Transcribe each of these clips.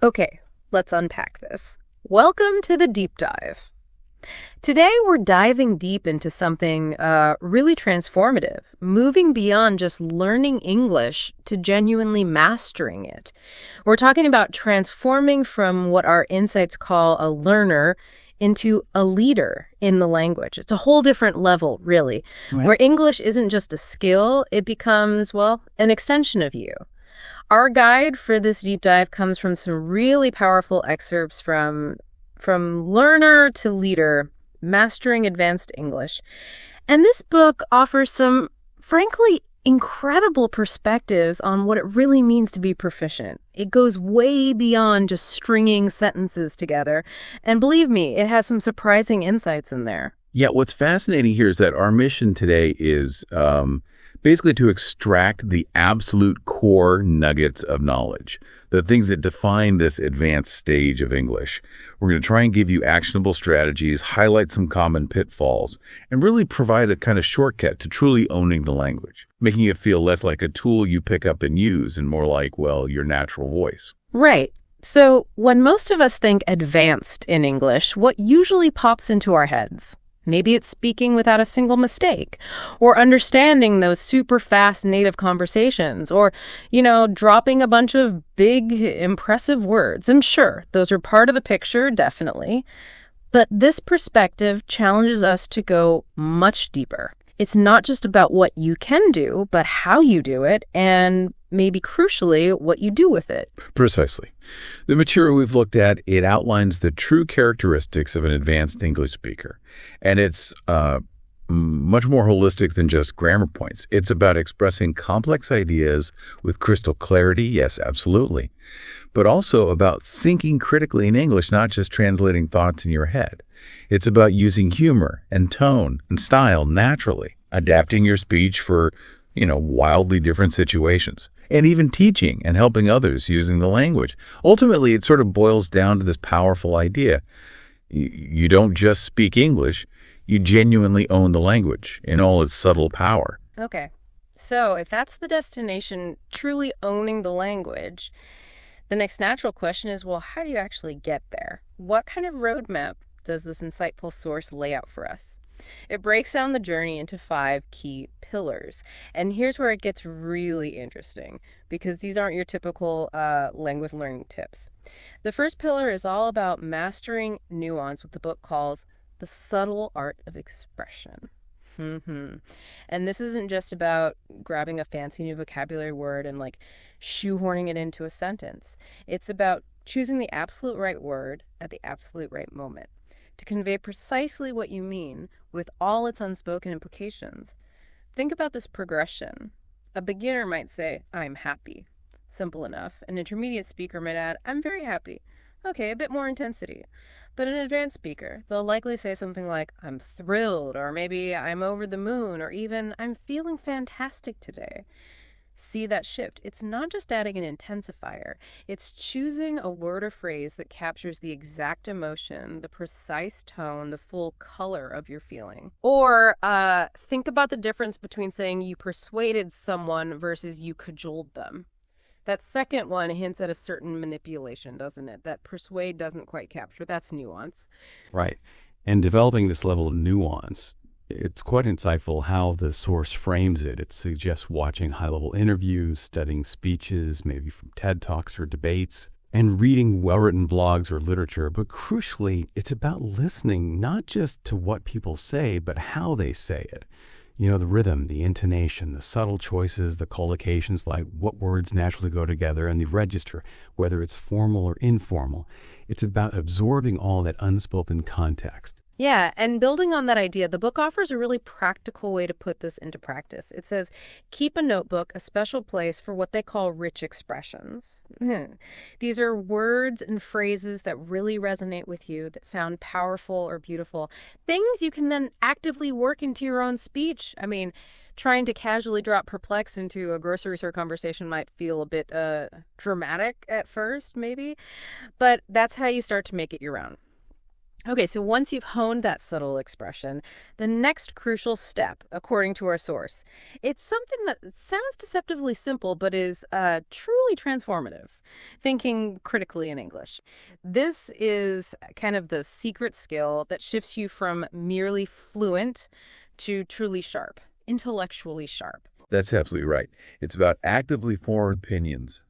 Okay, let's unpack this. Welcome to the deep dive. Today, we're diving deep into something really transformative, moving beyond just learning English to genuinely mastering it. We're talking about transforming from what our insights call a learner into a leader in the language. It's a whole different level, really, Right. where English isn't just a skill, it becomes, well, an extension of you. Our guide for this deep dive comes from some really powerful excerpts from learner to leader, mastering advanced English. And this book offers some, frankly, incredible perspectives on what it really means to be proficient. It goes way beyond just stringing sentences together. And believe me, it has some surprising insights in there. Yeah, what's fascinating here is that our mission today is basically to extract the absolute core nuggets of knowledge, the things that define this advanced stage of English. We're going to try and give you actionable strategies, highlight some common pitfalls, and really provide a kind of shortcut to truly owning the language, making it feel less like a tool you pick up and use and more like, well, your natural voice. Right. So when most of us think advanced in English, what usually pops into our heads? Maybe it's speaking without a single mistake, or understanding those super fast native conversations, or, dropping a bunch of big, impressive words. And sure, those are part of the picture, definitely. But this perspective challenges us to go much deeper. It's not just about what you can do, but how you do it, and maybe crucially, what you do with it. Precisely. The material we've looked at, it outlines the true characteristics of an advanced English speaker. And it's much more holistic than just grammar points. It's about expressing complex ideas with crystal clarity, yes, absolutely. But also about thinking critically in English, not just translating thoughts in your head. It's about using humor and tone and style naturally, adapting your speech for, wildly different situations, and even teaching and helping others using the language. Ultimately, it sort of boils down to this powerful idea. You don't just speak English, you genuinely own the language in all its subtle power. Okay, so if that's the destination, truly owning the language, the next natural question is, well, how do you actually get there? What kind of roadmap does this insightful source lay out for us? It breaks down the journey into 5 key pillars. And here's where it gets really interesting, because these aren't your typical language learning tips. The first pillar is all about mastering nuance, what the book calls the subtle art of expression. And this isn't just about grabbing a fancy new vocabulary word and shoehorning it into a sentence. It's about choosing the absolute right word at the absolute right moment to convey precisely what you mean with all its unspoken implications. Think about this progression. A beginner might say, I'm happy. Simple enough. An intermediate speaker might add, I'm very happy. Okay, a bit more intensity. But an advanced speaker, they'll likely say something like, I'm thrilled, or maybe I'm over the moon, or even I'm feeling fantastic today. See that shift? It's not just adding an intensifier. It's choosing a word or phrase that captures the exact emotion, the precise tone, the full color of your feeling. Or think about the difference between saying you persuaded someone versus you cajoled them. That second one hints at a certain manipulation, doesn't it? That persuade doesn't quite capture. That's nuance. Right. And developing this level of nuance, it's quite insightful how the source frames it. It suggests watching high-level interviews, studying speeches, maybe from TED Talks or debates, and reading well-written blogs or literature. But crucially, it's about listening not just to what people say, but how they say it. The rhythm, the intonation, the subtle choices, the collocations, like what words naturally go together, and the register, whether it's formal or informal. It's about absorbing all that unspoken context. Yeah, and building on that idea, the book offers a really practical way to put this into practice. It says, keep a notebook, a special place for what they call rich expressions. These are words and phrases that really resonate with you, that sound powerful or beautiful. Things you can then actively work into your own speech. I mean, trying to casually drop perplex into a grocery store conversation might feel a bit dramatic at first, maybe. But that's how you start to make it your own. Okay, so once you've honed that subtle expression, the next crucial step, according to our source, it's something that sounds deceptively simple but is truly transformative. Thinking critically in English. This is kind of the secret skill that shifts you from merely fluent to truly sharp, intellectually sharp. That's absolutely right. It's about actively forming opinions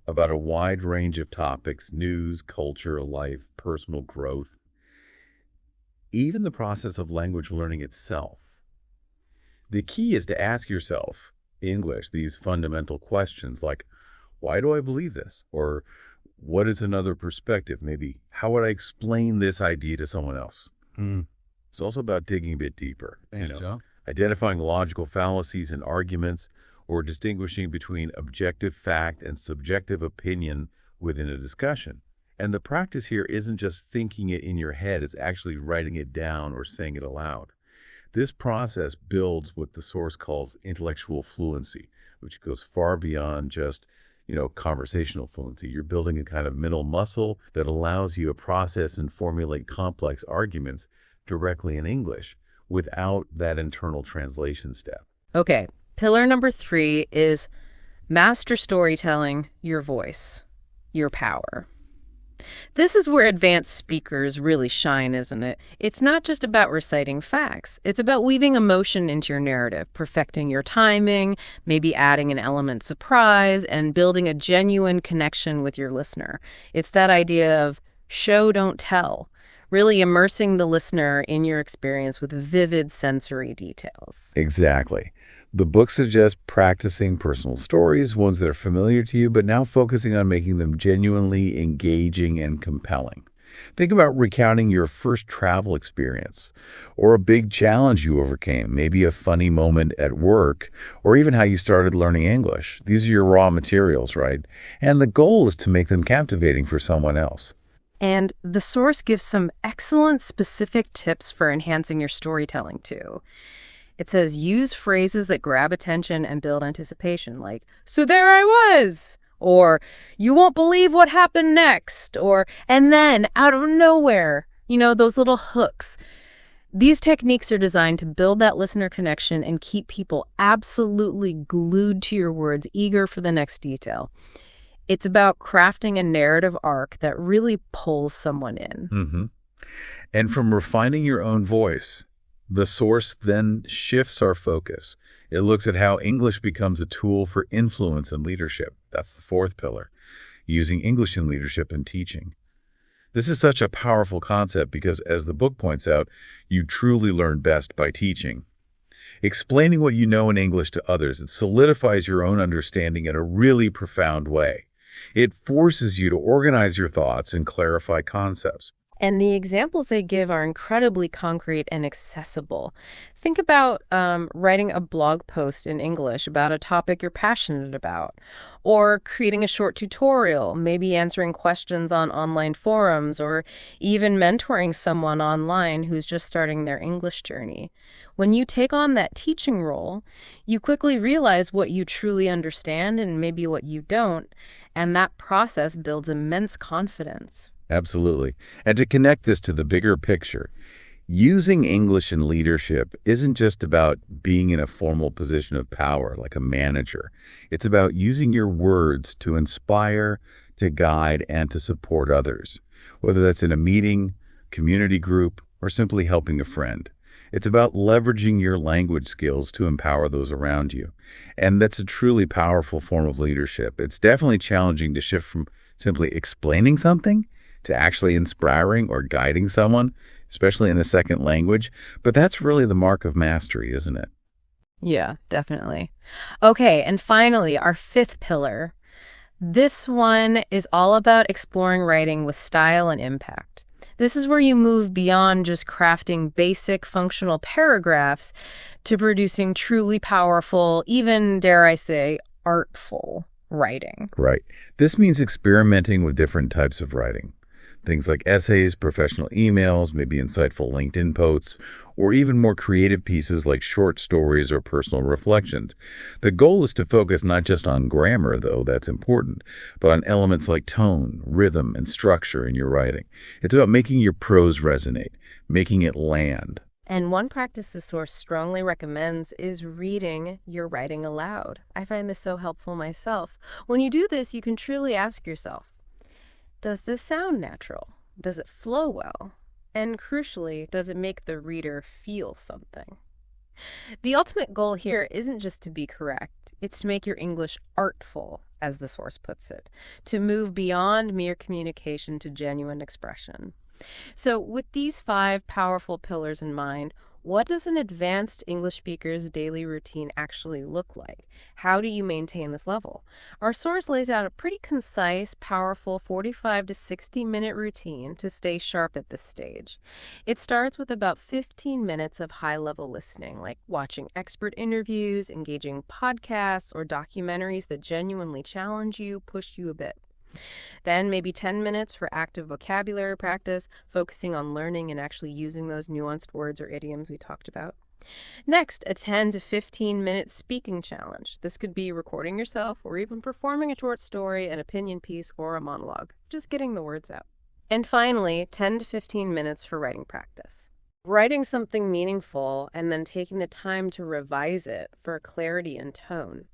about a wide range of topics: news, culture, life, personal growth, even the process of language learning itself. The key is to ask yourself, in English, these fundamental questions like, why do I believe this? Or what is another perspective? Maybe, how would I explain this idea to someone else? It's also about digging a bit deeper. Identifying logical fallacies in arguments, or distinguishing between objective fact and subjective opinion within a discussion. And the practice here isn't just thinking it in your head, it's actually writing it down or saying it aloud. This process builds what the source calls intellectual fluency, which goes far beyond just, conversational fluency. You're building a kind of mental muscle that allows you to process and formulate complex arguments directly in English without that internal translation step. Okay, pillar number 3 is master storytelling, your voice, your power. This is where advanced speakers really shine, isn't it? It's not just about reciting facts. It's about weaving emotion into your narrative, perfecting your timing, maybe adding an element of surprise, and building a genuine connection with your listener. It's that idea of show, don't tell, really immersing the listener in your experience with vivid sensory details. Exactly. The book suggests practicing personal stories, ones that are familiar to you, but now focusing on making them genuinely engaging and compelling. Think about recounting your first travel experience, or a big challenge you overcame, maybe a funny moment at work, or even how you started learning English. These are your raw materials, right? And the goal is to make them captivating for someone else. And the source gives some excellent specific tips for enhancing your storytelling, too. It says use phrases that grab attention and build anticipation, like, so there I was, or you won't believe what happened next, or and then out of nowhere, those little hooks. These techniques are designed to build that listener connection and keep people absolutely glued to your words, eager for the next detail. It's about crafting a narrative arc that really pulls someone in. And from refining your own voice, the source then shifts our focus. It looks at how English becomes a tool for influence and leadership. That's the 4th pillar, using English in leadership and teaching. This is such a powerful concept because, as the book points out, you truly learn best by teaching. Explaining what you know in English to others, it solidifies your own understanding in a really profound way. It forces you to organize your thoughts and clarify concepts. And the examples they give are incredibly concrete and accessible. Think about writing a blog post in English about a topic you're passionate about, or creating a short tutorial, maybe answering questions on online forums, or even mentoring someone online who's just starting their English journey. When you take on that teaching role, you quickly realize what you truly understand and maybe what you don't, and that process builds immense confidence. Absolutely. And to connect this to the bigger picture, using English in leadership isn't just about being in a formal position of power like a manager. It's about using your words to inspire, to guide, and to support others, whether that's in a meeting, community group, or simply helping a friend. It's about leveraging your language skills to empower those around you. And that's a truly powerful form of leadership. It's definitely challenging to shift from simply explaining something to actually inspiring or guiding someone, especially in a second language. But that's really the mark of mastery, isn't it? Yeah, definitely. Okay, and finally, our 5th pillar. This one is all about exploring writing with style and impact. This is where you move beyond just crafting basic functional paragraphs to producing truly powerful, even, dare I say, artful writing. Right. This means experimenting with different types of writing. Things like essays, professional emails, maybe insightful LinkedIn posts, or even more creative pieces like short stories or personal reflections. The goal is to focus not just on grammar, though that's important, but on elements like tone, rhythm, and structure in your writing. It's about making your prose resonate, making it land. And one practice the source strongly recommends is reading your writing aloud. I find this so helpful myself. When you do this, you can truly ask yourself, does this sound natural? Does it flow well? And crucially, does it make the reader feel something? The ultimate goal here isn't just to be correct. It's to make your English artful, as the source puts it, to move beyond mere communication to genuine expression. So with these 5 powerful pillars in mind, what does an advanced English speaker's daily routine actually look like? How do you maintain this level? Our source lays out a pretty concise, powerful 45 to 60-minute routine to stay sharp at this stage. It starts with about 15 minutes of high-level listening, like watching expert interviews, engaging podcasts, or documentaries that genuinely challenge you, push you a bit. Then maybe 10 minutes for active vocabulary practice, focusing on learning and actually using those nuanced words or idioms we talked about. Next, a 10 to 15-minute speaking challenge. This could be recording yourself or even performing a short story, an opinion piece, or a monologue, just getting the words out. And finally, 10 to 15 minutes for writing practice. Writing something meaningful and then taking the time to revise it for clarity and tone.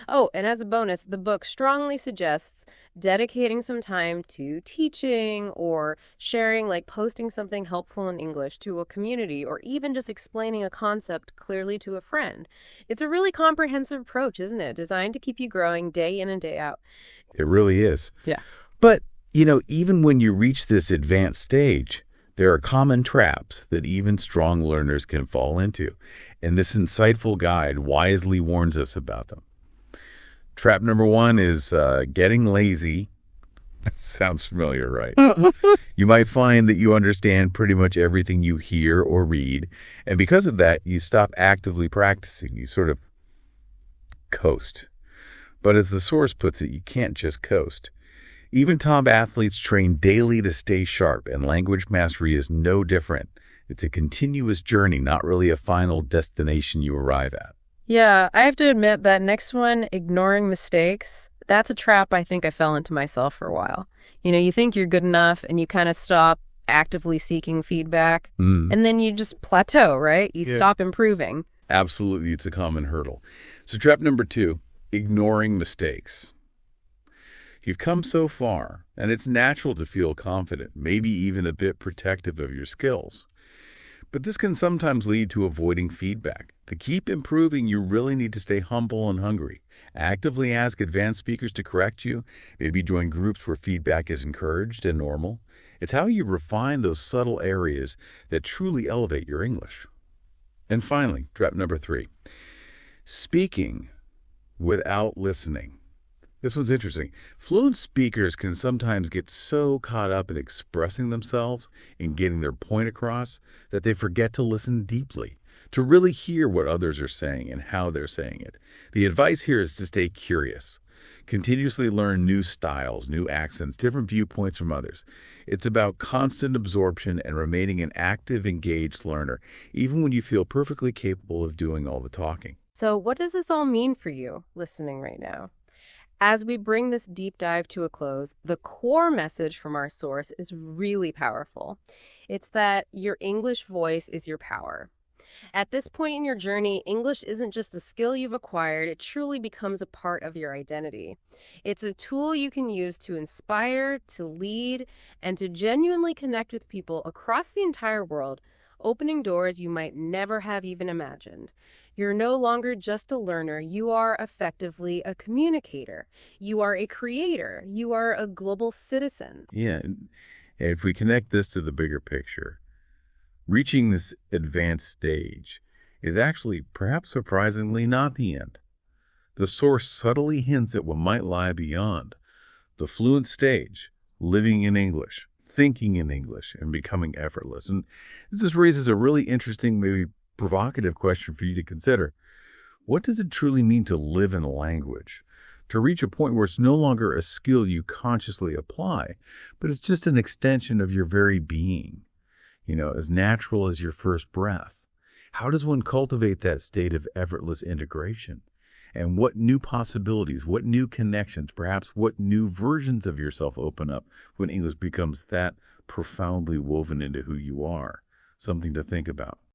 Oh, and as a bonus, the book strongly suggests dedicating some time to teaching or sharing, like posting something helpful in English to a community or even just explaining a concept clearly to a friend. It's a really comprehensive approach, isn't it? Designed to keep you growing day in and day out. It really is. Yeah. But, even when you reach this advanced stage, there are common traps that even strong learners can fall into, and this insightful guide wisely warns us about them. Trap number 1 is getting lazy. That sounds familiar, right? You might find that you understand pretty much everything you hear or read, and because of that, you stop actively practicing. You sort of coast. But as the source puts it, you can't just coast. Even top athletes train daily to stay sharp, and language mastery is no different. It's a continuous journey, not really a final destination you arrive at. Yeah, I have to admit that next one, ignoring mistakes, that's a trap I think I fell into myself for a while. You think you're good enough and you kind of stop actively seeking feedback and then you just plateau, right? You stop improving. Absolutely, it's a common hurdle. So trap number 2, ignoring mistakes. You've come so far, and it's natural to feel confident, maybe even a bit protective of your skills. But this can sometimes lead to avoiding feedback. To keep improving, you really need to stay humble and hungry. Actively ask advanced speakers to correct you. Maybe join groups where feedback is encouraged and normal. It's how you refine those subtle areas that truly elevate your English. And finally, trap number 3, speaking without listening. This one's interesting. Fluent speakers can sometimes get so caught up in expressing themselves and getting their point across that they forget to listen deeply, to really hear what others are saying and how they're saying it. The advice here is to stay curious. Continuously learn new styles, new accents, different viewpoints from others. It's about constant absorption and remaining an active, engaged learner, even when you feel perfectly capable of doing all the talking. So what does this all mean for you listening right now? As we bring this deep dive to a close, the core message from our source is really powerful. It's that your English voice is your power. At this point in your journey, English isn't just a skill you've acquired, it truly becomes a part of your identity. It's a tool you can use to inspire, to lead, and to genuinely connect with people across the entire world, opening doors you might never have even imagined. You're no longer just a learner, you are effectively a communicator. You are a creator. You are a global citizen. Yeah, and if we connect this to the bigger picture, reaching this advanced stage is actually, perhaps surprisingly, not the end. The source subtly hints at what might lie beyond. The fluent stage, living in English, thinking in English, and becoming effortless. And this just raises a really interesting, maybe provocative question for you to consider. What does it truly mean to live in a language? to reach a point where it's no longer a skill you consciously apply, but it's just an extension of your very being, as natural as your first breath. How does one cultivate that state of effortless integration? And what new possibilities, what new connections, perhaps what new versions of yourself open up when English becomes that profoundly woven into who you are? Something to think about.